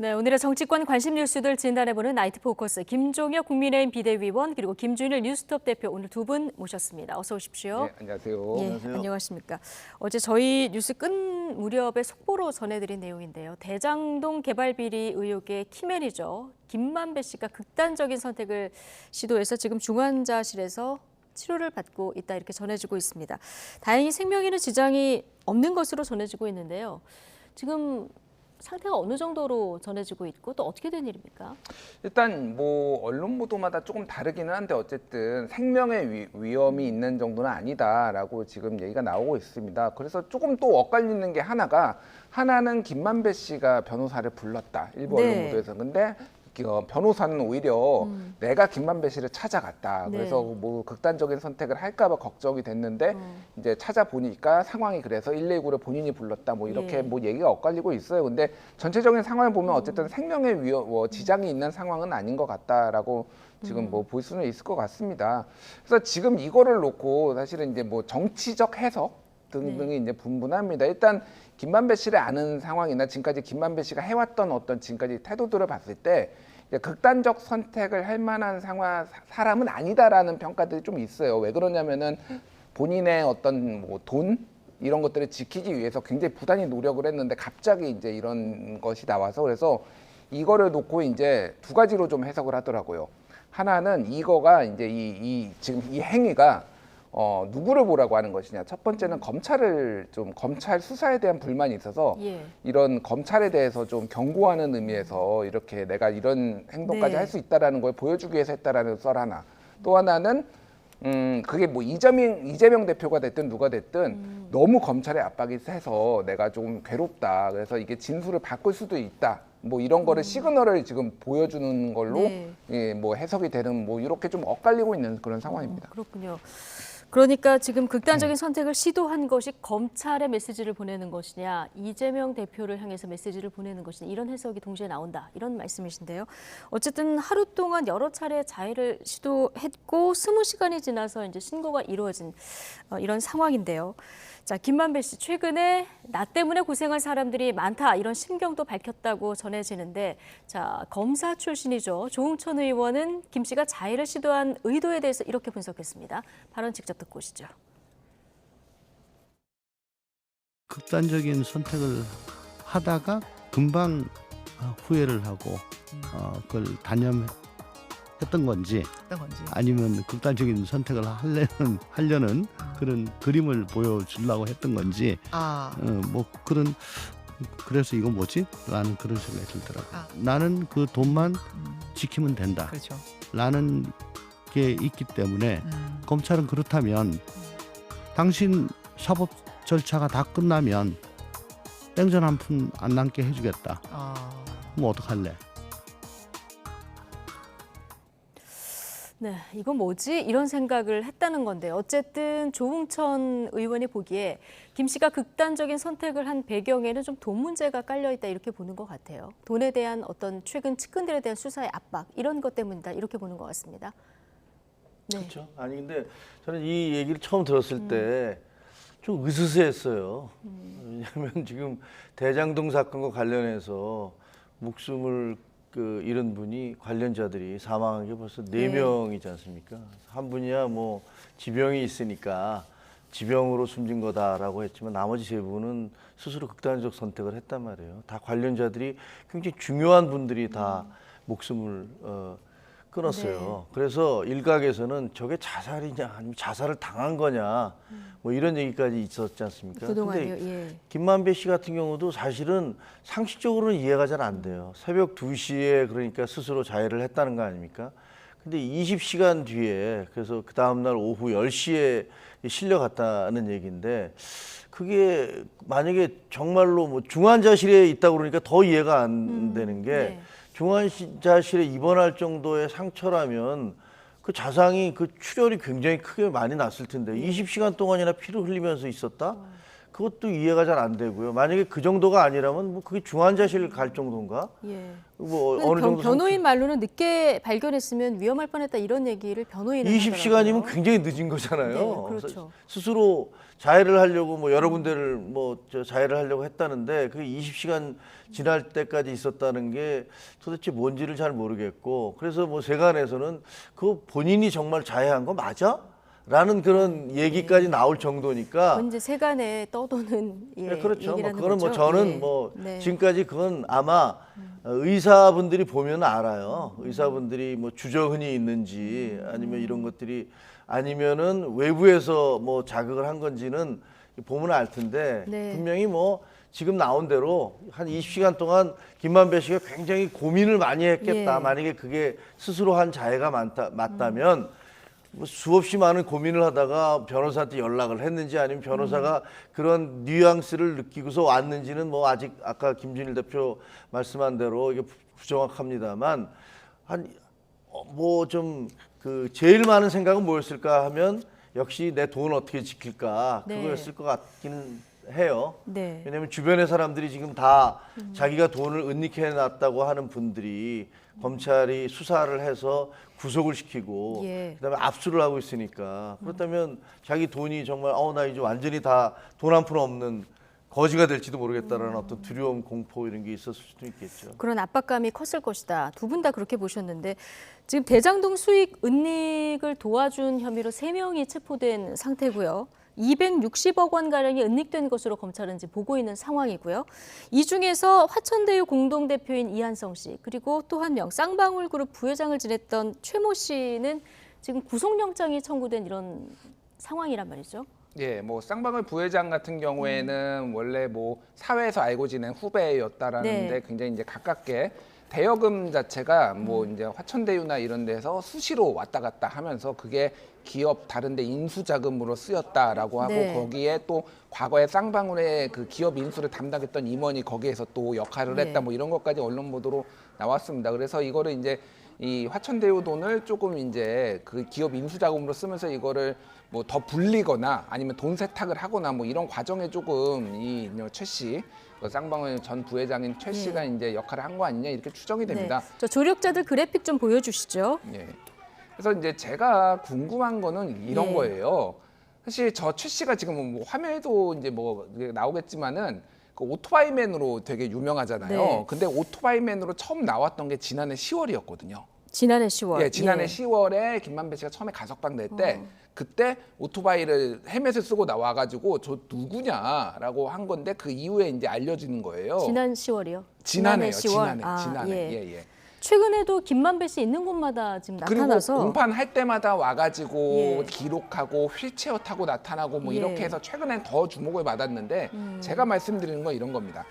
네, 오늘의 정치권 관심 뉴스들 진단해보는 나이트 포커스 김종혁 국민의힘 비대위원 그리고 김준일 뉴스톱 대표 오늘 두 분 모셨습니다. 어서 오십시오. 네, 안녕하세요. 예, 안녕하세요. 안녕하십니까. 어제 저희 뉴스 끝 무렵에 속보로 전해드린 내용인데요. 대장동 개발 비리 의혹의 키맨이죠. 김만배 씨가 극단적인 선택을 시도해서 지금 중환자실에서 치료를 받고 있다 이렇게 전해지고 있습니다. 다행히 생명에는 지장이 없는 것으로 전해지고 있는데요. 지금 상태가 어느 정도로 전해지고 있고 또 어떻게 된 일입니까? 일단 뭐 언론 보도마다 조금 다르기는 한데 어쨌든 생명의 위험이 있는 정도는 아니다라고 지금 얘기가 나오고 있습니다. 그래서 조금 또 엇갈리는 게 하나는 김만배 씨가 변호사를 불렀다. 일부 네. 언론 보도에서. 근데 변호사는 오히려 내가 김만배 씨를 찾아갔다. 네. 그래서 뭐 극단적인 선택을 할까봐 걱정이 됐는데 이제 찾아보니까 상황이 그래서 119를 본인이 불렀다. 뭐 이렇게 예. 뭐 얘기가 엇갈리고 있어요. 근데 전체적인 상황을 보면 어쨌든 생명에 지장이 있는 상황은 아닌 것 같다라고 지금 뭐 볼 수는 있을 것 같습니다. 그래서 지금 이거를 놓고 사실은 이제 뭐 정치적 해석 등등이 이제 분분합니다. 일단 김만배 씨를 아는 상황이나 지금까지 김만배 씨가 해왔던 어떤 지금까지 태도들을 봤을 때 이제 극단적 선택을 할 만한 사람은 아니다라는 평가들이 좀 있어요. 왜 그러냐면은 본인의 어떤 뭐 돈 이런 것들을 지키기 위해서 굉장히 부단히 노력을 했는데 갑자기 이제 이런 것이 나와서 그래서 이거를 놓고 이제 두 가지로 좀 해석을 하더라고요. 하나는 이거가 이제 지금 이 행위가 누구를 보라고 하는 것이냐. 첫 번째는 검찰 수사에 대한 불만이 있어서 예. 이런 검찰에 대해서 좀 경고하는 의미에서 이렇게 내가 이런 행동까지 네. 할 수 있다라는 걸 보여주기 위해서 했다라는 썰 하나. 또 하나는 그게 뭐 이재명 대표가 됐든 누가 됐든 너무 검찰의 압박이 세서 내가 좀 괴롭다. 그래서 이게 진술을 바꿀 수도 있다. 뭐 이런 거를 시그널을 지금 보여주는 걸로 네. 예, 뭐 해석이 되는 뭐 이렇게 좀 엇갈리고 있는 그런 상황입니다. 그렇군요. 그러니까 지금 극단적인 선택을 시도한 것이 검찰의 메시지를 보내는 것이냐, 이재명 대표를 향해서 메시지를 보내는 것이냐 이런 해석이 동시에 나온다 이런 말씀이신데요. 어쨌든 하루 동안 여러 차례 자해를 시도했고 20시간이 지나서 이제 신고가 이루어진 이런 상황인데요. 자, 김만배 씨 최근에 나 때문에 고생한 사람들이 많다 이런 심경도 밝혔다고 전해지는데 자, 검사 출신이죠. 조응천 의원은 김 씨가 자해를 시도한 의도에 대해서 이렇게 분석했습니다. 발언 직접 듣고 오시죠. 극단적인 선택을 하다가 금방 후회를 하고 그걸 단념했던 건지 아니면 극단적인 선택을 하려는 그런 그림을 보여주려고 했던 건지 뭐 그래서 이거 뭐지? 라는 그런 생각이 들더라고요. 나는 그 돈만 지키면 된다. 그렇죠. 라는 게 있기 때문에 검찰은 그렇다면 당신 사법 절차가 다 끝나면 땡전 한 푼 안 남게 해주겠다. 그럼 어떡할래? 네, 이건 뭐지? 이런 생각을 했다는 건데 어쨌든 조응천 의원이 보기에 김 씨가 극단적인 선택을 한 배경에는 좀 돈 문제가 깔려 있다 이렇게 보는 것 같아요. 돈에 대한 어떤 최근 측근들에 대한 수사의 압박 이런 것 때문이다 이렇게 보는 것 같습니다. 네. 그렇죠. 아니 근데 저는 이 얘기를 처음 들었을 때 좀 으스스했어요. 왜냐하면 지금 대장동 사건과 관련해서 목숨을 잃은 분이 관련자들이 사망한 게 벌써 4명이지 않습니까? 한 분이야 뭐 지병이 있으니까 지병으로 숨진 거다라고 했지만 나머지 3분은 스스로 극단적 선택을 했단 말이에요. 다 관련자들이 굉장히 중요한 분들이 다 목숨을 끊었어요. 네. 그래서 일각에서는 저게 자살이냐 아니면 자살을 당한 거냐 뭐 이런 얘기까지 있었지 않습니까? 그동안요. 근데 예. 김만배 씨 같은 경우도 사실은 상식적으로는 이해가 잘 안 돼요. 새벽 2시에 그러니까 스스로 자해를 했다는 거 아닙니까? 근데 20시간 뒤에 그래서 그 다음날 오후 10시에 실려갔다는 얘기인데 그게 만약에 정말로 뭐 중환자실에 있다고 그러니까 더 이해가 안 되는 게 네. 중환자실에 입원할 정도의 상처라면 그 자상이 그 출혈이 굉장히 크게 많이 났을 텐데 20시간 동안이나 피를 흘리면서 있었다? 그것도 이해가 잘 안 되고요. 만약에 그 정도가 아니라면 뭐 그게 중환자실 갈 정도인가? 예. 뭐 어느 정도 변호인 말로는 늦게 발견했으면 위험할 뻔했다 이런 얘기를 변호인은 20시간이면 하더라고요. 굉장히 늦은 거잖아요. 네, 그래서 그렇죠. 스스로 자해를 하려고 뭐 여러 군데를 자해를 하려고 했다는데 그게 20시간 지날 때까지 있었다는 게 도대체 뭔지를 잘 모르겠고 그래서 뭐 세간에서는 그 본인이 정말 자해한 거 맞아? 라는 그런 얘기까지 나올 정도니까 그건 이제 세간에 떠도는 네, 그렇죠. 뭐 얘기라는 그거는 뭐 거죠? 저는 예. 뭐 네. 지금까지 그건 아마 의사분들이 보면 알아요. 의사분들이 뭐 주저흔이 있는지 아니면 이런 것들이 아니면은 외부에서 뭐 자극을 한 건지는 보면 알 텐데 네. 분명히 뭐 지금 나온 대로 한 20시간 동안 김만배 씨가 굉장히 고민을 많이 했겠다. 예. 만약에 그게 스스로 한 자해가 맞다면 뭐 수없이 많은 고민을 하다가 변호사한테 연락을 했는지 아니면 변호사가 그런 뉘앙스를 느끼고서 왔는지는 뭐 아직 아까 김준일 대표 말씀한 대로 이게 부정확합니다만 한 뭐 좀 그 제일 많은 생각은 뭐였을까 하면 역시 내 돈 어떻게 지킬까 네. 그거였을 것 같기는 해요. 네. 왜냐하면 주변의 사람들이 지금 다 자기가 돈을 은닉해 놨다고 하는 분들이 검찰이 수사를 해서 구속을 시키고 예. 그다음에 압수를 하고 있으니까 그렇다면 자기 돈이 정말 나 이제 완전히 다 돈 한 푼 없는 거지가 될지도 모르겠다라는 어떤 두려움, 공포 이런 게 있었을 수도 있겠죠. 그런 압박감이 컸을 것이다. 두 분 다 그렇게 보셨는데 지금 대장동 수익 은닉을 도와준 혐의로 3명이 체포된 상태고요. 260억 원 가량이 은닉된 것으로 검찰은 지금 보고 있는 상황이고요. 이 중에서 화천대유 공동대표인 이한성 씨 그리고 또 한 명 쌍방울그룹 부회장을 지냈던 최모 씨는 지금 구속영장이 청구된 이런 상황이란 말이죠. 예, 뭐 쌍방울 부회장 같은 경우에는 원래 뭐 사회에서 알고 지낸 후배였다라는데 네. 굉장히 이제 가깝게 대여금 자체가 뭐 이제 화천대유나 이런 데서 수시로 왔다 갔다 하면서 그게 기업 다른 데 인수 자금으로 쓰였다라고 하고 네. 거기에 또 과거에 쌍방울의 그 기업 인수를 담당했던 임원이 거기에서 또 역할을 했다 네. 뭐 이런 것까지 언론 보도로 나왔습니다. 그래서 이거를 이제 이 화천대유 돈을 조금 이제 그 기업 인수 자금으로 쓰면서 이거를 뭐 더 불리거나 아니면 돈 세탁을 하거나 뭐 이런 과정에 조금 이 최 씨, 쌍방울 전 부회장인 최 씨가 이제 역할을 한 거 아니냐 이렇게 추정이 됩니다. 네. 저 조력자들 그래픽 좀 보여주시죠. 예. 그래서 이제 제가 궁금한 거는 이런 예. 거예요. 사실 저 최 씨가 지금 뭐 화면에도 이제 뭐 나오겠지만은 그 오토바이맨으로 되게 유명하잖아요. 네. 근데 오토바이맨으로 처음 나왔던 게 지난해 10월이었거든요. 지난해 10월. 예, 지난해 예. 10월에 김만배 씨가 처음에 가석방 될 때 그때 오토바이를 헬멧을 쓰고 나와가지고 저 누구냐라고 한 건데 그 이후에 이제 알려지는 거예요. 지난 10월이요? 지난해요. 10월. 지난해. 예. 예, 예. 최근에도 김만배 씨 있는 곳마다 지금 그리고 나타나서 공판 할 때마다 와가지고 예. 기록하고 휠체어 타고 나타나고 뭐 예. 이렇게 해서 최근엔 더 주목을 받았는데 제가 말씀드리는 건 이런 겁니다.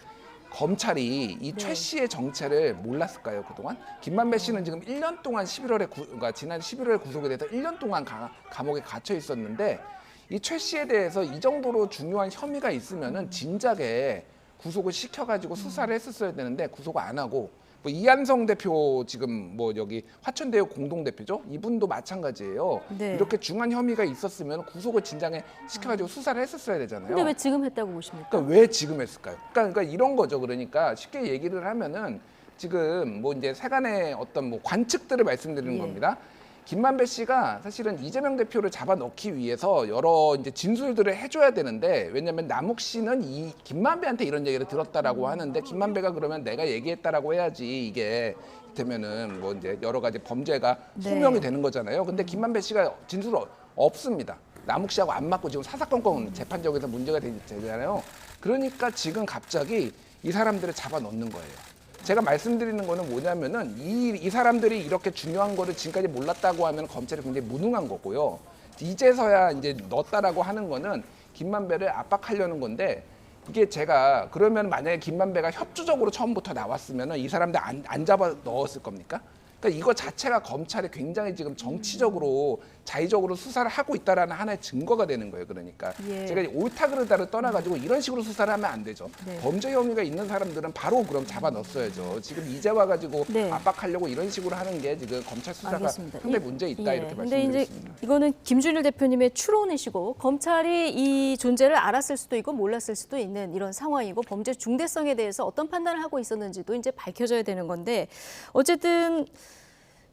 검찰이 이 최 네. 씨의 정체를 몰랐을까요 그동안? 김만배 씨는 지금 1년 동안 그러니까 지난 11월에 구속이 돼서 1년 동안 감옥에 갇혀 있었는데 이 최 씨에 대해서 이 정도로 중요한 혐의가 있으면은 진작에 구속을 시켜가지고 수사를 했었어야 되는데 구속 안 하고 뭐 이한성 대표 지금 뭐 여기 화천대유 공동대표죠? 이분도 마찬가지예요. 네. 이렇게 중한 혐의가 있었으면 구속을 진작에 시켜가지고 수사를 했었어야 되잖아요. 근데 왜 지금 했다고 보십니까? 그러니까 왜 지금 했을까요? 그러니까 이런 거죠. 그러니까 쉽게 얘기를 하면은 지금 뭐 이제 세간의 어떤 뭐 관측들을 말씀드리는 예. 겁니다. 김만배 씨가 사실은 이재명 대표를 잡아넣기 위해서 여러 이제 진술들을 해줘야 되는데 왜냐하면 남욱 씨는 이 김만배한테 이런 얘기를 들었다라고 하는데 김만배가 그러면 내가 얘기했다라고 해야지 이게 되면은 뭐 이제 여러 가지 범죄가 네. 소명이 되는 거잖아요. 근데 김만배 씨가 진술 없습니다. 남욱 씨하고 안 맞고 지금 사사건건 재판적에서 문제가 되잖아요. 그러니까 지금 갑자기 이 사람들을 잡아넣는 거예요. 제가 말씀드리는 거는 뭐냐면은 이 사람들이 이렇게 중요한 거를 지금까지 몰랐다고 하면 검찰이 굉장히 무능한 거고요. 이제서야 이제 넣었다라고 하는 거는 김만배를 압박하려는 건데 이게 제가 그러면 만약에 김만배가 협조적으로 처음부터 나왔으면은 이 사람들 안 잡아 넣었을 겁니까? 그러니까 이거 자체가 검찰이 굉장히 지금 정치적으로 자의적으로 수사를 하고 있다라는 하나의 증거가 되는 거예요. 그러니까 예. 제가 옳다 그르다를 떠나가지고 이런 식으로 수사를 하면 안 되죠. 네. 범죄 혐의가 있는 사람들은 바로 그럼 잡아 넣었어야죠. 지금 이제 와가지고 네. 압박하려고 이런 식으로 하는 게 지금 검찰 수사가 알겠습니다. 상당히 문제 있다 이렇게 근데 이제 말씀드렸습니다. 이거는 김준일 대표님의 추론이시고 검찰이 이 존재를 알았을 수도 있고 몰랐을 수도 있는 이런 상황이고 범죄 중대성에 대해서 어떤 판단을 하고 있었는지도 이제 밝혀져야 되는 건데 어쨌든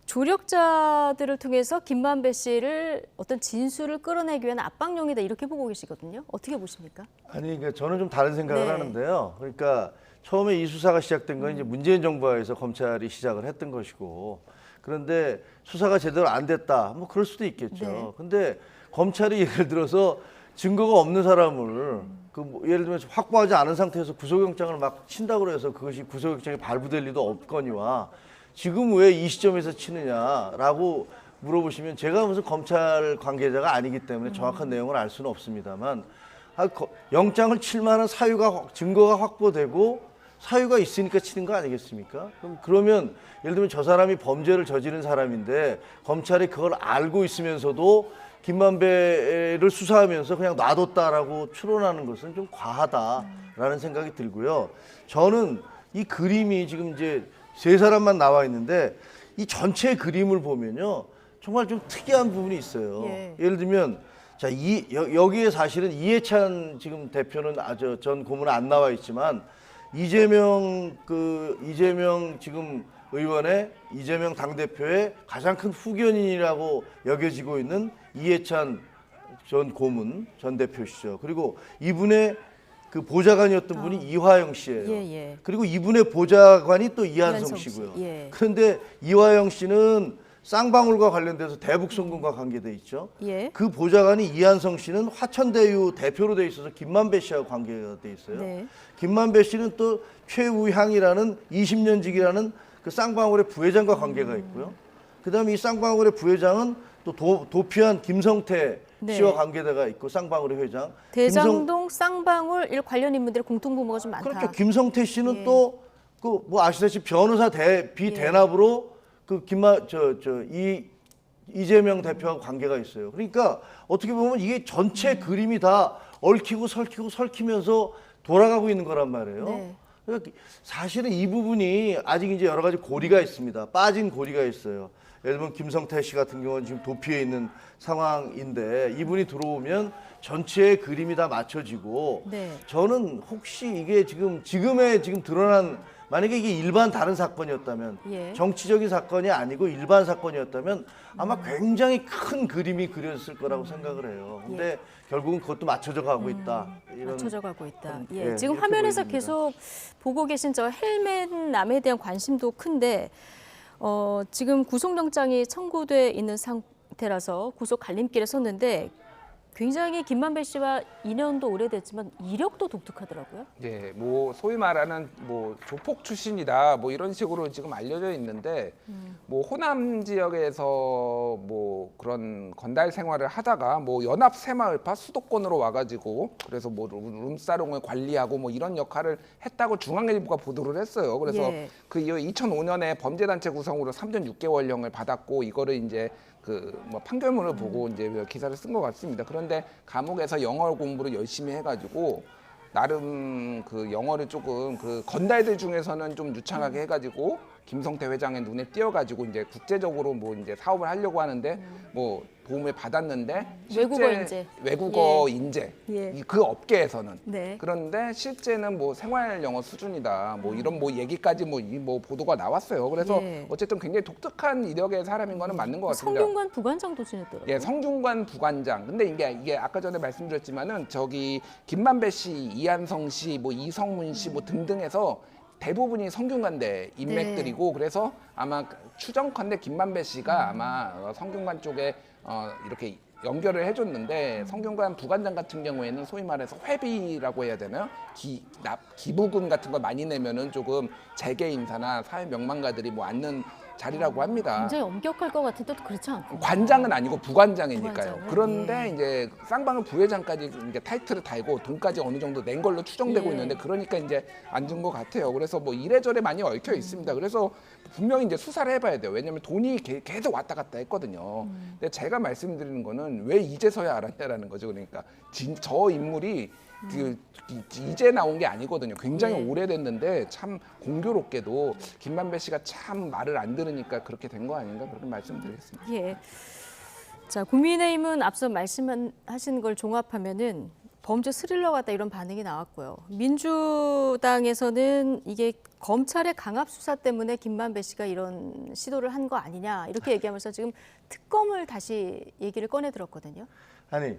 조력자들을 통해서 김만배 씨를 어떤 진술을 끌어내기 위한 압박용이다 이렇게 보고 계시거든요. 어떻게 보십니까? 아니, 그러니까 저는 좀 다른 생각을 네. 하는데요. 그러니까 처음에 이 수사가 시작된 건 이제 문재인 정부에서 검찰이 시작을 했던 것이고, 그런데 수사가 제대로 안 됐다. 뭐 그럴 수도 있겠죠. 네. 근데 검찰이 예를 들어서 증거가 없는 사람을 뭐 예를 들면 확보하지 않은 상태에서 구속영장을 막 친다고 해서 그것이 구속영장이 발부될 리도 없거니와 지금 왜 이 시점에서 치느냐라고 물어보시면 제가 무슨 검찰 관계자가 아니기 때문에 정확한 내용을 알 수는 없습니다만 영장을 칠 만한 사유가 증거가 확보되고 사유가 있으니까 치는 거 아니겠습니까? 그러면 예를 들면 저 사람이 범죄를 저지른 사람인데 검찰이 그걸 알고 있으면서도 김만배를 수사하면서 그냥 놔뒀다라고 추론하는 것은 좀 과하다라는 생각이 들고요. 저는 이 그림이 지금 이제 세 사람만 나와 있는데 이 전체 그림을 보면요 정말 좀 특이한 부분이 있어요. 예. 예를 들면 자 여기에 사실은 이해찬 지금 대표는 전 고문은 안 나와 있지만 이재명 지금 의원의 이재명 당대표의 가장 큰 후견인이라고 여겨지고 있는 이해찬 전 고문 전 대표시죠. 그리고 이분의 그 보좌관이었던 분이 이화영 씨예요. 예. 그리고 이분의 보좌관이 또 이한성 이한성 씨. 씨고요. 예. 그런데 이화영 씨는 쌍방울과 관련돼서 대북송금과 관계돼 있죠. 예. 그 보좌관이 이한성 씨는 화천대유 대표로 돼 있어서 김만배 씨하고 관계가 돼 있어요. 네. 김만배 씨는 또 최우향이라는 20년직이라는 그 쌍방울의 부회장과 관계가 있고요. 그다음에 이 쌍방울의 부회장은 또 도피한 김성태 네. 씨와 관계가 있고 쌍방울의 회장. 대장동, 쌍방울 이 관련 인물들의 공통분모가 좀 많다. 그렇죠. 김성태 씨는 예. 또 그 뭐 아시다시피 변호사 비대납으로 그 이재명 대표하고 관계가 있어요. 그러니까 어떻게 보면 이게 전체 그림이 다 얽히고 설키면서 돌아가고 있는 거란 말이에요. 네. 그러니까 사실은 이 부분이 아직 이제 여러 가지 고리가 있습니다. 빠진 고리가 있어요. 예를 들면 김성태 씨 같은 경우는 지금 도피해 있는 상황인데 이분이 들어오면 전체의 그림이 다 맞춰지고 네. 저는 혹시 이게 지금의 드러난 만약에 이게 일반 다른 사건이었다면 예. 정치적인 사건이 아니고 일반 사건이었다면 아마 굉장히 큰 그림이 그려졌을 거라고 생각을 해요. 근데 결국은 그것도 맞춰져 가고 있다. 이런 맞춰져 가고 있다. 예, 지금 이렇게 화면에서 보여집니다. 계속 보고 계신 저 헬멧남에 대한 관심도 큰데 지금 구속영장이 청구돼 있는 상태라서 구속 갈림길에 섰는데 굉장히 김만배 씨와 인연도 오래됐지만 이력도 독특하더라고요. 예, 뭐 소위 말하는 뭐 조폭 출신이다 뭐 이런 식으로 지금 알려져 있는데 뭐 호남 지역에서 뭐 그런 건달 생활을 하다가 뭐 연합 새마을파 수도권으로 와가지고 그래서 뭐 룸사롱을 관리하고 뭐 이런 역할을 했다고 중앙일보가 보도를 했어요. 그래서 예. 그 이후 2005년에 범죄단체 구성으로 3년 6개월형을 받았고 이거를 이제 그 뭐 판결문을 보고 이제 기사를 쓴 것 같습니다. 그런데 감옥에서 영어 공부를 열심히 해가지고 나름 그 영어를 조금 그 건달들 중에서는 좀 유창하게 해가지고 김성태 회장의 눈에 띄어가지고 이제 국제적으로 뭐 이제 사업을 하려고 하는데 뭐 도움을 받았는데 외국어 인재. 외국어 인재 예. 그 업계에서는 네. 그런데 실제는 뭐 생활 영어 수준이다 뭐 이런 뭐 얘기까지 뭐 보도가 나왔어요. 그래서 예. 어쨌든 굉장히 독특한 이력의 사람인 거는 맞는 것 같습니다. 성균관 부관장도 지냈더라고요. 예, 성균관 부관장. 근데 이게 아까 전에 말씀드렸지만은 저기 김만배 씨, 이한성 씨, 뭐 이성문 씨 뭐 등등해서 대부분이 성균관대 인맥들이고 그래서 아마 추정컨대 김만배 씨가 아마 성균관 쪽에 이렇게 연결을 해줬는데 성균관 부관장 같은 경우에는 소위 말해서 회비라고 해야 되나요? 기부금 같은 거 많이 내면은 조금 재계 인사나 사회 명망가들이 뭐 앉는 자리라고 합니다. 굉장히 엄격할 것 같은데 또 그렇지 않고. 관장은 아니고 부관장이니까요. 부관장은, 그런데 예. 이제 쌍방울 부회장까지 이제 타이틀을 달고 돈까지 어느 정도 낸 걸로 추정되고 예. 있는데 그러니까 이제 안 준 것 같아요. 그래서 뭐 이래저래 많이 얽혀 있습니다. 그래서 분명히 이제 수사를 해봐야 돼요. 왜냐하면 돈이 계속 왔다 갔다 했거든요. 근데 제가 말씀드리는 거는 왜 이제서야 알았냐라는 거죠. 그러니까 저 인물이 이제 나온 게 아니거든요. 굉장히 네. 오래됐는데 참 공교롭게도 김만배 씨가 참 말을 안 들으니까 그렇게 된 거 아닌가 그렇게 말씀드리겠습니다. 예. 자, 국민의힘은 앞서 말씀하신 걸 종합하면은 범죄 스릴러 같다 이런 반응이 나왔고요. 민주당에서는 이게 검찰의 강압 수사 때문에 김만배 씨가 이런 시도를 한 거 아니냐 이렇게 얘기하면서 지금 특검을 다시 얘기를 꺼내 들었거든요. 아니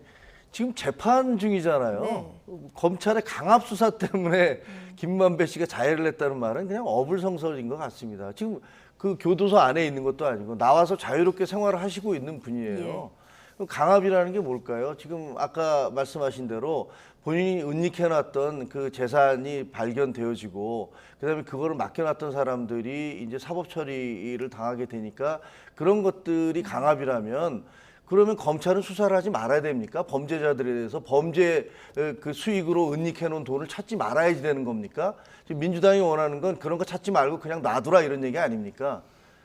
지금 재판 중이잖아요. 네. 검찰의 강압 수사 때문에 김만배 씨가 자해를 했다는 말은 그냥 어불성설인 것 같습니다. 지금 그 교도소 안에 있는 것도 아니고 나와서 자유롭게 생활을 하시고 있는 분이에요. 그럼 강압이라는 게 뭘까요? 지금 아까 말씀하신 대로 본인이 은닉해놨던 그 재산이 발견되어지고 그다음에 그거를 맡겨놨던 사람들이 이제 사법 처리를 당하게 되니까 그런 것들이 강압이라면 그러면 검찰은 수사를 하지 말아야 됩니까? 범죄자들에 대해서 범죄 그 수익으로 은닉해놓은 돈을 찾지 말아야지 되는 겁니까? 지금 민주당이 원하는 건 그런 거 찾지 말고 그냥 놔두라 이런 얘기 아닙니까?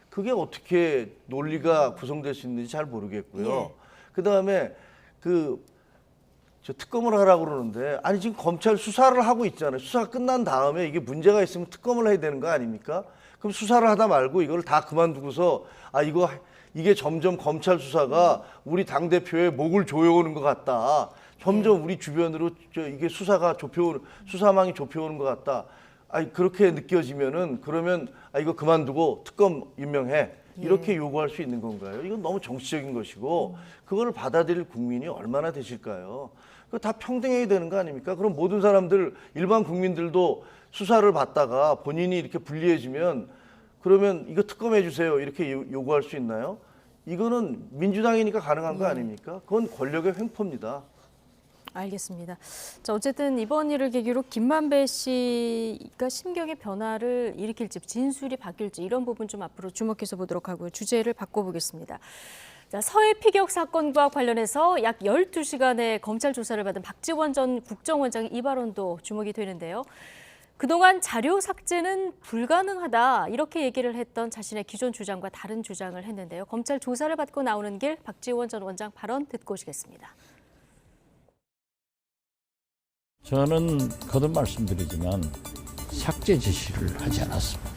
그게 어떻게 논리가 구성될 수 있는지 잘 모르겠고요. 예. 그다음에 저 특검을 하라고 그러는데 아니 지금 검찰 수사를 하고 있잖아요. 수사가 끝난 다음에 이게 문제가 있으면 특검을 해야 되는 거 아닙니까? 그럼 수사를 하다 말고 이걸 다 그만두고서 이게 점점 검찰 수사가 우리 당대표의 목을 조여오는 것 같다. 점점 우리 주변으로 이게 수사망이 좁혀오는 것 같다. 아니 그렇게 느껴지면은 그러면 이거 그만두고 특검 임명해. 이렇게 요구할 수 있는 건가요? 이건 너무 정치적인 것이고 그거를 받아들일 국민이 얼마나 되실까요? 그거 다 평등해야 되는 거 아닙니까? 그럼 모든 사람들 일반 국민들도 수사를 받다가 본인이 이렇게 불리해지면 그러면 이거 특검해 주세요 이렇게 요구할 수 있나요? 이거는 민주당이니까 가능한 거 아닙니까? 그건 권력의 횡포입니다. 알겠습니다. 자, 어쨌든 이번 일을 계기로 김만배 씨가 심경의 변화를 일으킬지 진술이 바뀔지 이런 부분 좀 앞으로 주목해서 보도록 하고요. 주제를 바꿔보겠습니다. 자, 서해 피격 사건과 관련해서 약 12시간의 검찰 조사를 받은 박지원 전 국정원장의 이 발언도 주목이 되는데요. 그동안 자료 삭제는 불가능하다 이렇게 얘기를 했던 자신의 기존 주장과 다른 주장을 했는데요. 검찰 조사를 받고 나오는 길 박지원 전 원장 발언 듣고 오시겠습니다. 저는 거듭 말씀드리지만 삭제 지시를 하지 않았습니다.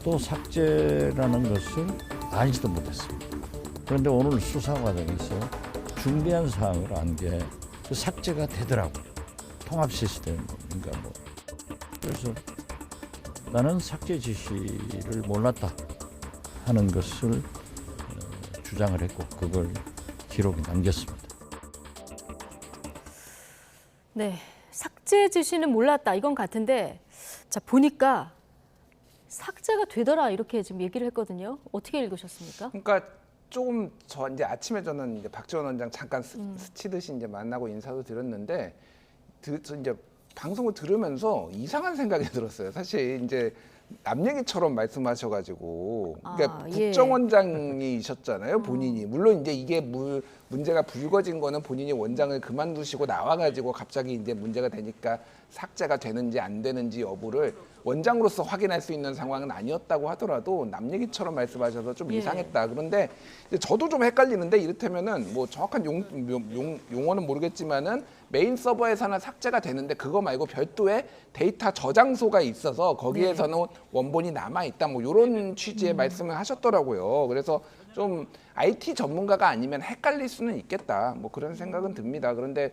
또 삭제라는 것을 알지도 못했습니다. 그런데 오늘 수사 과정에서 중대한 사항을 안 게 그 삭제가 되더라고요. 통합 시스템인가 뭐. 그래서 나는 삭제 지시를 몰랐다 하는 것을 주장을 했고 그걸 기록에 남겼습니다. 네, 삭제 지시는 몰랐다 이건 같은데 자 보니까 삭제가 되더라 이렇게 지금 얘기를 했거든요. 어떻게 읽으셨습니까? 그러니까 조금 이제 아침에 저는 이제 박지원 원장 잠깐 스치듯이 이제 만나고 인사도 드렸는데 저 이제 방송을 들으면서 이상한 생각이 들었어요. 사실 이제 남 얘기처럼 말씀하셔가지고 그러니까 예. 국정원장이셨잖아요 본인이. 물론 이제 이게 문제가 불거진 거는 본인이 원장을 그만두시고 나와가지고 갑자기 이제 문제가 되니까 삭제가 되는지 안 되는지 여부를 원장으로서 확인할 수 있는 상황은 아니었다고 하더라도 남 얘기처럼 말씀하셔서 좀 예. 이상했다. 그런데 이제 저도 좀 헷갈리는데 이를테면은 뭐 정확한 용어는 모르겠지만은 메인 서버에서는 삭제가 되는데 그거 말고 별도의 데이터 저장소가 있어서 거기에서는 원본이 남아 있다. 뭐 이런 취지의 말씀을 하셨더라고요. 그래서 좀 IT 전문가가 아니면 헷갈릴 수는 있겠다. 뭐 그런 생각은 듭니다. 그런데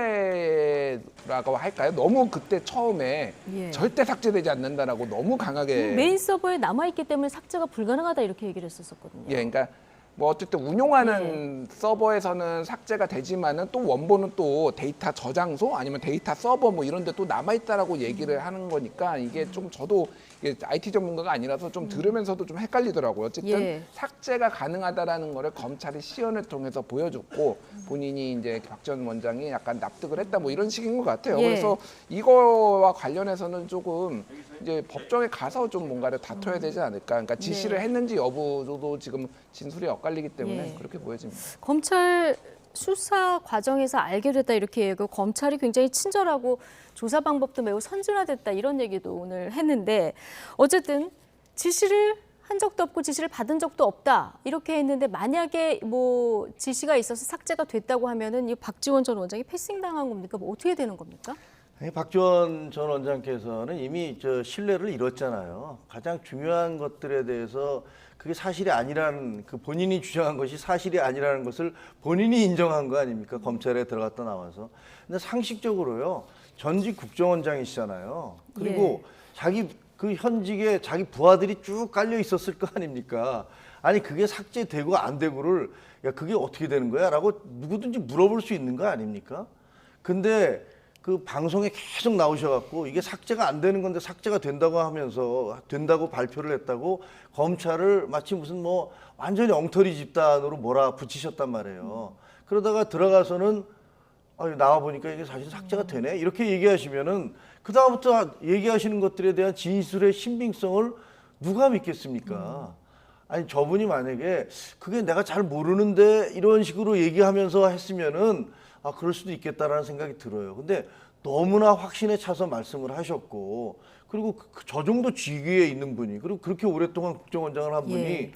신뢰라고 할까요? 너무 그때 처음에 예. 절대 삭제되지 않는다라고 너무 강하게 메인 서버에 남아있기 때문에 삭제가 불가능하다 이렇게 얘기를 했었거든요. 예, 그러니까 뭐 어쨌든 운용하는 서버에서는 삭제가 되지만은 또 원본은 또 데이터 저장소 아니면 데이터 서버 뭐 이런 데 또 남아 있다라고 얘기를 하는 거니까 이게 좀 저도 이게 IT 전문가가 아니라서 좀 들으면서도 좀 헷갈리더라고요. 어쨌든 예. 삭제가 가능하다라는 거를 검찰이 시연을 통해서 보여줬고 본인이 이제 박 전 원장이 약간 납득을 했다 뭐 이런 식인 것 같아요. 예. 그래서 이거와 관련해서는 조금 이제 법정에 가서 좀 뭔가를 다퉈야 되지 않을까. 그러니까 지시를 네. 했는지 여부도 지금 진술이 엇갈리기 때문에 예. 그렇게 보여집니다. 검찰 수사 과정에서 알게 됐다 이렇게 얘기하고 검찰이 굉장히 친절하고 조사 방법도 매우 선진화됐다 이런 얘기도 오늘 했는데 어쨌든 지시를 한 적도 없고 지시를 받은 적도 없다 이렇게 했는데 만약에 뭐 지시가 있어서 삭제가 됐다고 하면은 이 박지원 전 원장이 패싱당한 겁니까? 뭐 어떻게 되는 겁니까? 아니, 박지원 전 원장께서는 이미 저 신뢰를 잃었잖아요. 가장 중요한 것들에 대해서 그게 사실이 아니라는 그 본인이 주장한 것이 사실이 아니라는 것을 본인이 인정한 거 아닙니까? 검찰에 들어갔다 나와서. 근데 상식적으로요. 전직 국정원장이시잖아요. 그리고 자기 그 현직에 자기 부하들이 쭉 깔려 있었을 거 아닙니까? 아니 그게 삭제되고 안 되고를 야 그게 어떻게 되는 거야? 라고 누구든지 물어볼 수 있는 거 아닙니까? 근데 그 방송에 계속 나오셔갖고 이게 삭제가 안 되는 건데 삭제가 된다고 하면서 된다고 발표를 했다고 검찰을 마치 무슨 뭐 완전히 엉터리 집단으로 몰아붙이셨단 말이에요. 그러다가 들어가서는 나와 보니까 이게 사실 삭제가 되네 이렇게 얘기하시면은 그 다음부터 얘기하시는 것들에 대한 진술의 신빙성을 누가 믿겠습니까? 아니 저분이 만약에 그게 내가 잘 모르는데 이런 식으로 얘기하면서 했으면은 그럴 수도 있겠다라는 생각이 들어요. 근데 너무나 확신에 차서 말씀을 하셨고 그리고 저 정도 직위에 있는 분이 그리고 그렇게 오랫동안 국정원장을 한 분이 예.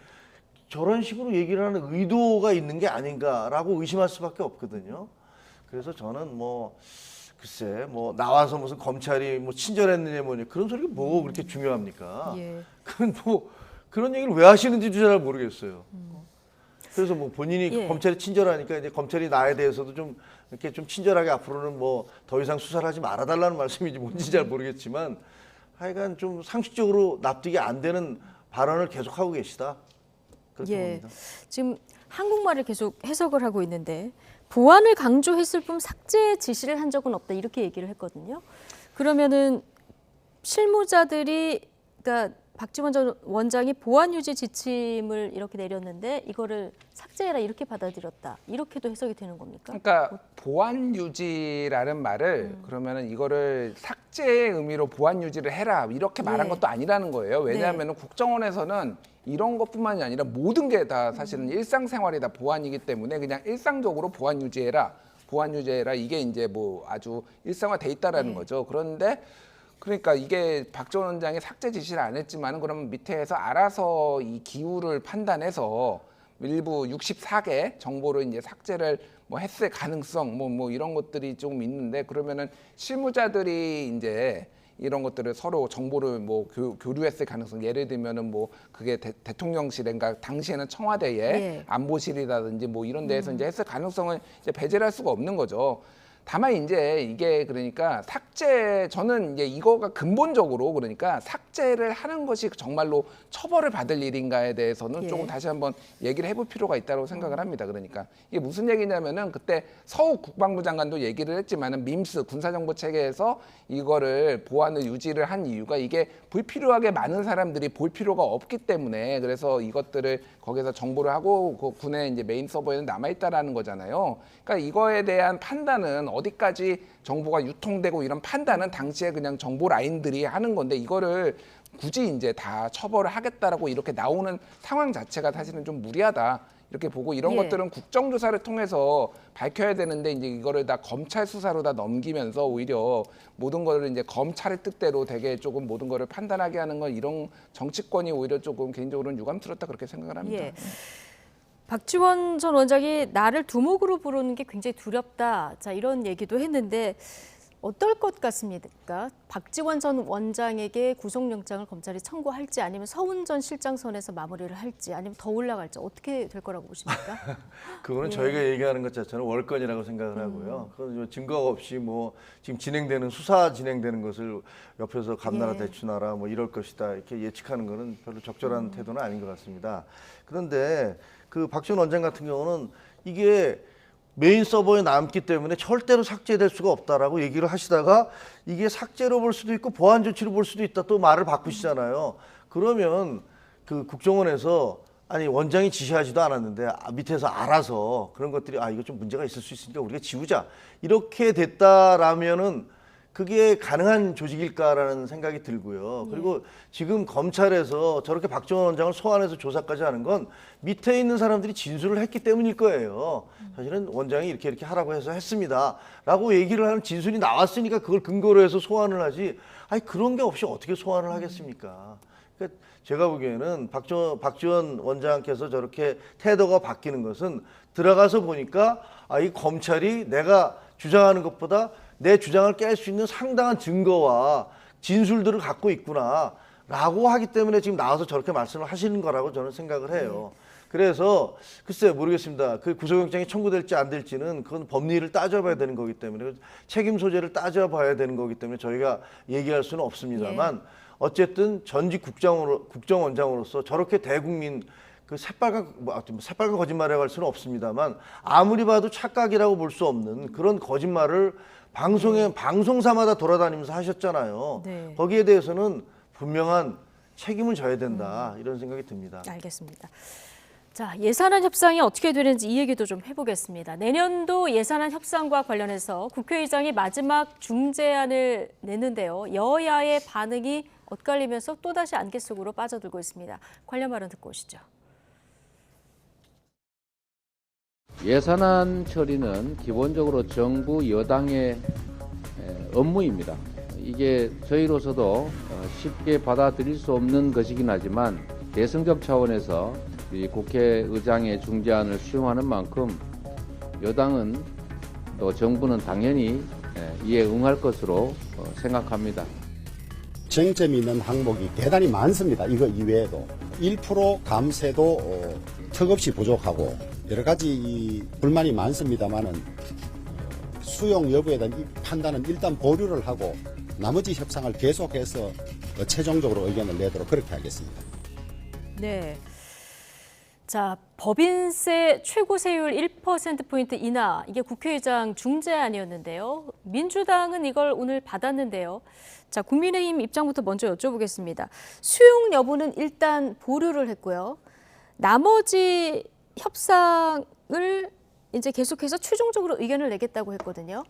저런 식으로 얘기를 하는 의도가 있는 게 아닌가라고 의심할 수밖에 없거든요. 그래서 저는 뭐 글쎄 뭐 나와서 무슨 검찰이 뭐 친절했느냐 뭐냐 그런 소리가 뭐 그렇게 중요합니까? 예. 그건 뭐 그런 얘기를 왜 하시는지도 잘 모르겠어요. 그래서 뭐 본인이 예. 검찰이 친절하니까 이제 검찰이 나에 대해서도 좀 이렇게 좀 친절하게 앞으로는 뭐 더 이상 수사를 하지 말아달라는 말씀인지 뭔지 잘 모르겠지만 하여간 좀 상식적으로 납득이 안 되는 발언을 계속하고 계시다. 그렇게 예. 봅니다. 지금 한국말을 계속 해석을 하고 있는데 보안을 강조했을 뿐 삭제 지시를 한 적은 없다 이렇게 얘기를 했거든요. 그러면은 실무자들이 그러니까 박지원 전 원장이 보안 유지 지침을 이렇게 내렸는데 이거를 삭제해라 이렇게 받아들였다 이렇게도 해석이 되는 겁니까? 그러니까 보안 유지라는 말을 그러면은 이거를 삭제의 의미로 보안 유지를 해라 이렇게 말한 예. 것도 아니라는 거예요. 왜냐하면은 국정원에서는 이런 것뿐만이 아니라 모든 게 다 사실은 일상생활이 다 보안이기 때문에 그냥 일상적으로 보안 유지해라, 보안 유지해라 이게 이제 뭐 아주 일상화돼 있다라는 거죠. 그런데 그러니까 이게 박 전 원장이 삭제 지시를 안 했지만은 그러면 밑에서 알아서 이 기후를 판단해서 일부 64개 정보를 이제 삭제를 뭐 했을 가능성 뭐 이런 것들이 조금 있는데 그러면은 실무자들이 이제 이런 것들을 서로 정보를 뭐 교류했을 가능성 예를 들면은 뭐 그게 대통령실인가 당시에는 청와대에 예. 안보실이라든지 뭐 이런 데에서 이제 했을 가능성을 이제 배제할 수가 없는 거죠. 다만 이제 이게 그러니까 삭제 저는 이제 이거가 근본적으로 그러니까 삭제를 하는 것이 정말로 처벌을 받을 일인가에 대해서는 예. 조금 다시 한번 얘기를 해볼 필요가 있다고 생각을 합니다. 그러니까 이게 무슨 얘기냐면은 그때 서욱 국방부 장관도 얘기를 했지만은 밈스 군사정보 체계에서 이거를 보안을 유지를 한 이유가 이게 불필요하게 많은 사람들이 볼 필요가 없기 때문에 그래서 이것들을 거기서 정보를 하고 그 군의 이제 메인 서버에는 남아 있다라는 거잖아요. 그러니까 이거에 대한 판단은 어디까지 정보가 유통되고 이런 판단은 당시에 그냥 정보 라인들이 하는 건데 이거를 굳이 이제 다 처벌을 하겠다라고 이렇게 나오는 상황 자체가 사실은 좀 무리하다. 이렇게 보고 이런 예. 것들은 국정조사를 통해서 밝혀야 되는데 이제 이거를 다 검찰 수사로 다 넘기면서 오히려 모든 거를 이제 검찰의 뜻대로 되게 조금 모든 거를 판단하게 하는 건 이런 정치권이 오히려 조금 개인적으로는 유감스럽다 그렇게 생각을 합니다. 예. 박지원 전 원장이 나를 두목으로 부르는 게 굉장히 두렵다. 자, 이런 얘기도 했는데 어떨 것 같습니까? 박지원 전 원장에게 구속영장을 검찰이 청구할지 아니면 서훈 전 실장 선에서 마무리를 할지 아니면 더 올라갈지 어떻게 될 거라고 보십니까? 그거는 예. 저희가 얘기하는 것 자체는 월권이라고 생각을 하고요. 그건 증거가 없이 뭐 지금 진행되는 수사 진행되는 것을 옆에서 감나라 예. 대추나라 뭐 이럴 것이다 이렇게 예측하는 거는 별로 적절한 태도는 아닌 것 같습니다. 그런데 그 박지원 원장 같은 경우는 이게 메인 서버에 남기 때문에 절대로 삭제될 수가 없다라고 얘기를 하시다가 이게 삭제로 볼 수도 있고 보안 조치로 볼 수도 있다 또 말을 바꾸시잖아요. 그러면 그 국정원에서 아니 원장이 지시하지도 않았는데 밑에서 알아서 그런 것들이 이거 좀 문제가 있을 수 있으니까 우리가 지우자 이렇게 됐다라면은 그게 가능한 조직일까라는 생각이 들고요. 그리고 지금 검찰에서 저렇게 박정원 원장을 소환해서 조사까지 하는 건 밑에 있는 사람들이 진술을 했기 때문일 거예요. 사실은 원장이 이렇게 하라고 해서 했습니다라고 얘기를 하는 진술이 나왔으니까 그걸 근거로 해서 소환을 하지. 그런 게 없이 어떻게 소환을 하겠습니까? 그러니까 제가 보기에는 박지원 원장께서 저렇게 태도가 바뀌는 것은 들어가서 보니까 이 검찰이 내가 주장하는 것보다 내 주장을 깰 수 있는 상당한 증거와 진술들을 갖고 있구나라고 하기 때문에 지금 나와서 저렇게 말씀을 하시는 거라고 저는 생각을 해요. 그래서 글쎄요, 모르겠습니다. 그 구속영장이 청구될지 안 될지는 그건 법리를 따져봐야 되는 거기 때문에 책임 소재를 따져봐야 되는 거기 때문에 저희가 얘기할 수는 없습니다만 어쨌든 전직 국정원장으로서 저렇게 대국민 그 새빨간 거짓말이라고 할 수는 없습니다만 아무리 봐도 착각이라고 볼 수 없는 그런 거짓말을 방송사마다 돌아다니면서 하셨잖아요. 네. 거기에 대해서는 분명한 책임을 져야 된다 이런 생각이 듭니다. 알겠습니다. 자, 예산안 협상이 어떻게 되는지 이 얘기도 좀 해보겠습니다. 내년도 예산안 협상과 관련해서 국회의장이 마지막 중재안을 내는데요. 여야의 반응이 엇갈리면서 또다시 안개 속으로 빠져들고 있습니다. 관련 발언 듣고 오시죠. 예산안 처리는 기본적으로 정부 여당의 업무입니다. 이게 저희로서도 쉽게 받아들일 수 없는 것이긴 하지만 대승적 차원에서 이 국회의장의 중재안을 수용하는 만큼 여당은 또 정부는 당연히 이에 응할 것으로 생각합니다. 쟁점이 있는 항목이 대단히 많습니다. 이거 이외에도 1% 감세도 턱없이 부족하고 여러 가지 불만이 많습니다만은 수용 여부에 대한 이 판단은 일단 보류를 하고 나머지 협상을 계속해서 최종적으로 의견을 내도록 그렇게 하겠습니다. 네. 자, 법인세 최고 세율 1%포인트 인하, 이게 국회의장 중재안이었는데요. 민주당은 이걸 오늘 받았는데요. 자, 국민의힘 입장부터 먼저 여쭤보겠습니다. 수용 여부는 일단 보류를 했고요. 나머지 협상을 이제 계속해서 최종적으로 의견을 내겠다고 했거든요.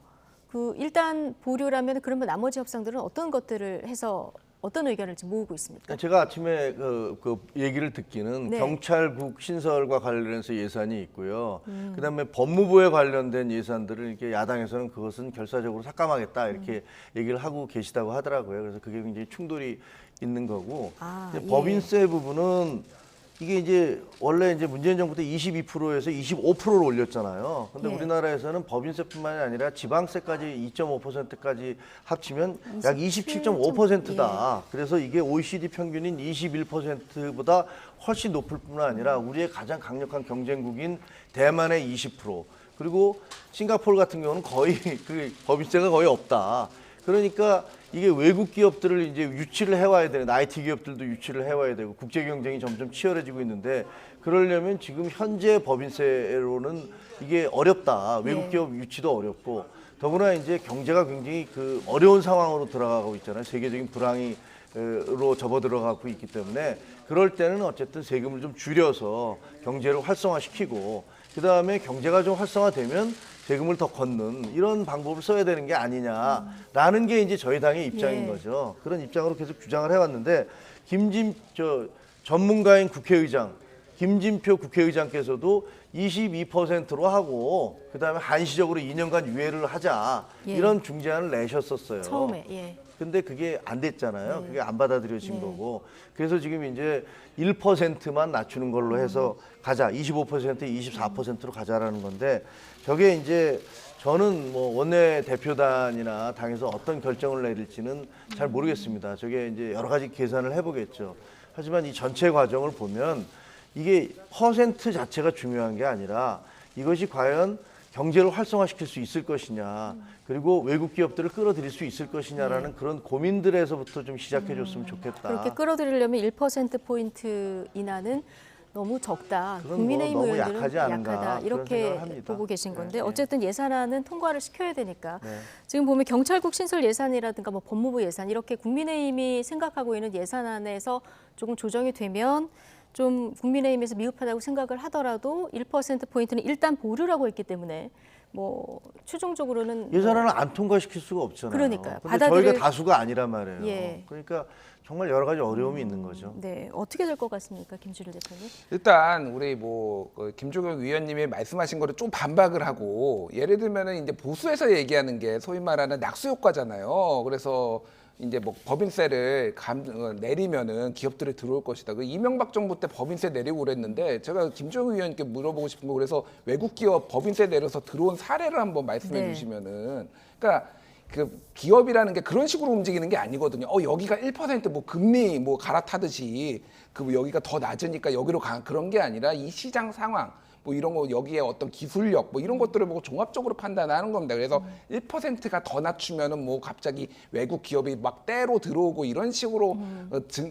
일단 보류라면 그러면 나머지 협상들은 어떤 것들을 해서 어떤 의견을 지금 모으고 있습니까? 제가 아침에 그 얘기를 듣기는 네. 경찰국 신설과 관련해서 예산이 있고요. 그다음에 법무부에 관련된 예산들을 이렇게 야당에서는 그것은 결사적으로 삭감하겠다 이렇게 얘기를 하고 계시다고 하더라고요. 그래서 그게 굉장히 충돌이 있는 거고. 예. 법인세 부분은 이게 이제 원래 이제 문재인 정부 때 22%에서 25%로 올렸잖아요. 근데 예. 우리나라에서는 법인세뿐만이 아니라 지방세까지 2.5%까지 합치면 약 27.5%다. 그래서 이게 OECD 평균인 21%보다 훨씬 높을 뿐만 아니라 우리의 가장 강력한 경쟁국인 대만의 20%, 그리고 싱가포르 같은 경우는 거의 그 법인세가 거의 없다. 그러니까 이게 외국 기업들을 이제 유치를 해와야 되는, IT 기업들도 유치를 해와야 되고 국제 경쟁이 점점 치열해지고 있는데 그러려면 지금 현재 법인세로는 이게 어렵다. 외국 기업 유치도 어렵고 더구나 이제 경제가 굉장히 그 어려운 상황으로 들어가고 있잖아요. 세계적인 불황으로 접어들어가고 있기 때문에 그럴 때는 어쨌든 세금을 좀 줄여서 경제를 활성화시키고 그다음에 경제가 좀 활성화되면 세금을 더 걷는 이런 방법을 써야 되는 게 아니냐라는 게 이제 저희 당의 입장인 거죠. 그런 입장으로 계속 주장을 해왔는데 전문가인 국회의장 김진표 국회의장께서도 22%로 하고 그다음에 한시적으로 2년간 유예를 하자 이런 중재안을 내셨었어요. 처음에. 근데 그게 안 됐잖아요. 그게 안 받아들여진 거고. 그래서 지금 이제 1%만 낮추는 걸로 해서 가자. 25%, 24%로 가자라는 건데 저게 이제 저는 뭐 원내 대표단이나 당에서 어떤 결정을 내릴지는 잘 모르겠습니다. 저게 이제 여러 가지 계산을 해보겠죠. 하지만 이 전체 과정을 보면 이게 퍼센트 자체가 중요한 게 아니라 이것이 과연 경제를 활성화시킬 수 있을 것이냐, 그리고 외국 기업들을 끌어들일 수 있을 것이냐라는 그런 고민들에서부터 좀 시작해 줬으면 좋겠다. 그렇게 끌어들이려면 1%포인트 인하는 너무 적다. 그건 국민의힘 뭐 너무 의원들은 약하지 않은가 약하다. 그런 이렇게 생각을 합니다. 보고 계신 건데 네. 어쨌든 예산안은 통과를 시켜야 되니까 네. 지금 보면 경찰국 신설 예산이라든가 뭐 법무부 예산 이렇게 국민의힘이 생각하고 있는 예산안에서 조금 조정이 되면 좀 국민의힘에서 미흡하다고 생각을 하더라도 1%포인트는 일단 보류라고 했기 때문에 뭐 최종적으로는 예산안을 안 통과시킬 수가 없잖아요. 그러니까요. 근데 받아들일- 저희가 다수가 아니란 말이에요. 예. 그러니까 정말 여러 가지 어려움이 있는 거죠. 네, 어떻게 될 것 같습니까, 김준일 대표님? 일단 우리 김종혁 위원님이 말씀하신 거를 좀 반박을 하고 예를 들면은 이제 보수에서 얘기하는 게 소위 말하는 낙수 효과잖아요. 그래서 이제 뭐 법인세를 내리면은 기업들이 들어올 것이다. 그 이명박 정부 때 법인세 내리고 그랬는데 제가 김종혁 위원님께 물어보고 싶은 거 그래서 외국 기업 법인세 내려서 들어온 사례를 한번 말씀해 네. 주시면은 그러니까 그 기업이라는 게 그런 식으로 움직이는 게 아니거든요. 여기가 1% 금리 갈아타듯이 여기가 더 낮으니까 여기로 그런 게 아니라 이 시장 상황 이런 거 여기에 어떤 기술력 이런 것들을 보고 종합적으로 판단하는 겁니다. 그래서 1%가 더 낮추면은 갑자기 외국 기업이 막 때로 들어오고 이런 식으로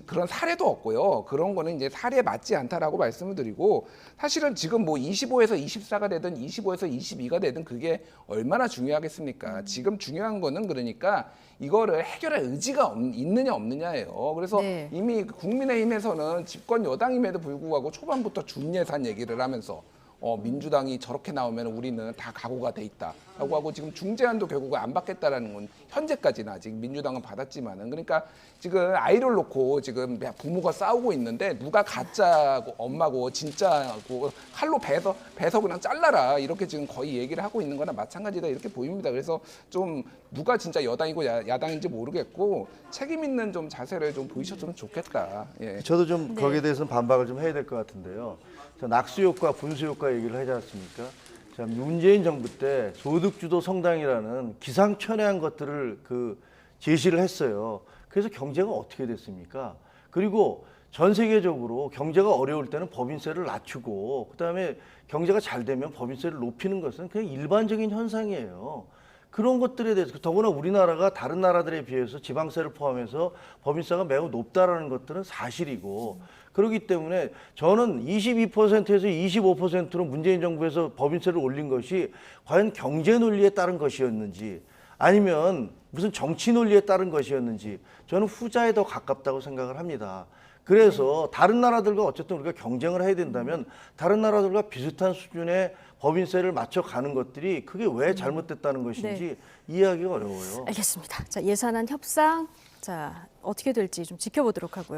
그런 사례도 없고요. 그런 거는 이제 사례에 맞지 않다라고 말씀을 드리고 사실은 지금 25에서 24가 되든 25에서 22가 되든 그게 얼마나 중요하겠습니까? 지금 중요한 거는 그러니까 이거를 해결할 의지가 있느냐 없느냐예요. 그래서 네. 이미 국민의힘에서는 집권 여당임에도 불구하고 초반부터 준예산 얘기를 하면서 민주당이 저렇게 나오면 우리는 다 각오가 돼 있다라고 하고 지금 중재안도 결국 안 받겠다라는 건 현재까지는 아직 민주당은 받았지만은 그러니까 지금 아이를 놓고 지금 부모가 싸우고 있는데 누가 가짜고 엄마고 진짜고 칼로 베서 그냥 잘라라 이렇게 지금 거의 얘기를 하고 있는 거나 마찬가지다 이렇게 보입니다. 그래서 좀 누가 진짜 여당이고 야당인지 모르겠고 책임 있는 좀 자세를 좀 보이셨으면 좋겠다. 예. 저도 좀 네. 거기에 대해서는 반박을 좀 해야 될 것 같은데요. 자, 낙수 효과, 분수 효과 얘기를 하지 않습니까? 자, 문재인 정부 때 소득주도 성장이라는 기상천외한 것들을 제시를 했어요. 그래서 경제가 어떻게 됐습니까? 그리고 전 세계적으로 경제가 어려울 때는 법인세를 낮추고 그다음에 경제가 잘 되면 법인세를 높이는 것은 그냥 일반적인 현상이에요. 그런 것들에 대해서 더구나 우리나라가 다른 나라들에 비해서 지방세를 포함해서 법인세가 매우 높다라는 것들은 사실이고 그렇기 때문에 저는 22%에서 25%로 문재인 정부에서 법인세를 올린 것이 과연 경제 논리에 따른 것이었는지 아니면 무슨 정치 논리에 따른 것이었는지 저는 후자에 더 가깝다고 생각을 합니다. 그래서 다른 나라들과 어쨌든 우리가 경쟁을 해야 된다면 다른 나라들과 비슷한 수준의 법인세를 맞춰가는 것들이 그게 왜 잘못됐다는 것인지 이해하기가 어려워요. 알겠습니다. 자, 예산안 협상 어떻게 될지 좀 지켜보도록 하고요.